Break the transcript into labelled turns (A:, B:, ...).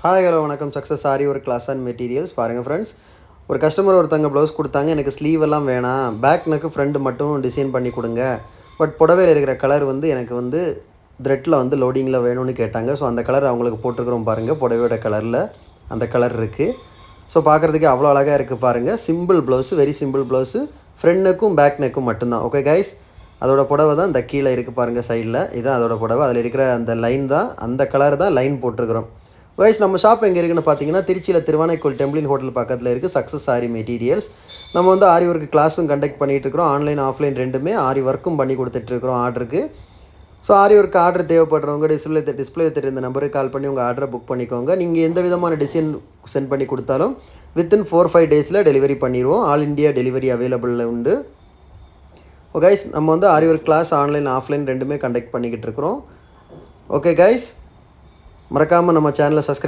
A: Hi hello வணக்கம் success sorry ஒரு class and materials பாருங்கள் ஃப்ரெண்ட்ஸ். ஒரு கஸ்டமர் ஒருத்தங்க ப்ளவுஸ் கொடுத்தாங்க, எனக்கு ஸ்லீவ் எல்லாம் வேணாம், பேக் நெக்கு ஃப்ரண்ட் மட்டும் டிசைன் பண்ணி கொடுங்க, பட் புடவையில் இருக்கிற கலர் எனக்கு த்ரெட்டில் லோடிங்கில் வேணும்னு கேட்டாங்க. ஸோ அந்த கலர் அவங்களுக்கு போட்டிருக்கிறோம் பாருங்கள், புடவையோட கலரில் அந்த கலர் இருக்குது. ஸோ பார்க்குறதுக்கு அவ்வளோ அழகாக இருக்குது பாருங்கள். Simple blouse, very simple blouse, front நெக்கும் பேக் நெக்கும் மட்டும்தான். ஓகே கைஸ், அதோட புடவை தான் இந்த கீழே இருக்குது பாருங்கள் சைடில், இதுதான் அதோட புடவை. அதில் இருக்கிற அந்த லைன் தான், அந்த கலர் தான் லைன் போட்டிருக்கிறோம். கைஸ், நம்ம ஷாப் எங்கே இருக்குன்னு பார்த்தீங்கன்னா திருச்சியில் திருவானைக்கோயில் டெம்பிளின் ஹோட்டல் பக்கத்தில் இருக்குது சக்ஸஸ் சாரி மெட்டீரியல்ஸ். நம்ம ஆரி ஒர்க் கிளாஸும் கண்டக்ட் பண்ணிகிட்ருக்கிறோம், ஆன்லைன் ஆஃப்லைன் ரெண்டுமே. ஆரி ஒர்க்கும் பண்ணி கொடுத்துட்ருக்குறோம் ஆர்டருக்கு. ஸோ ஆரி ஒர்க் ஆர்டர் தேவைப்படுறவங்க டிஸ்பிளே தெரிந்த நம்பருக்கு கால் பண்ணி உங்கள் ஆர்டரை புக் பண்ணிக்கோங்க. நீங்கள் எந்த விதமான டிசைன் சென்ட் பண்ணி கொடுத்தாலும் வித்தின் 4-5 டேஸில் டெலிவரி பண்ணிடுவோம். ஆல் இண்டியா டெலிவரி அவைலபிளில் உண்டு. ஓகே கைஸ், நம்ம ஆரி ஒர்க் கிளாஸ் ஆன்லைன் ஆஃப்லைன் ரெண்டுமே கண்டக்ட் பண்ணிக்கிட்டு இருக்கிறோம். ஓகே கைஸ், மறக்காமல் நம்ம சேனலை சப்ஸ்கிரைப்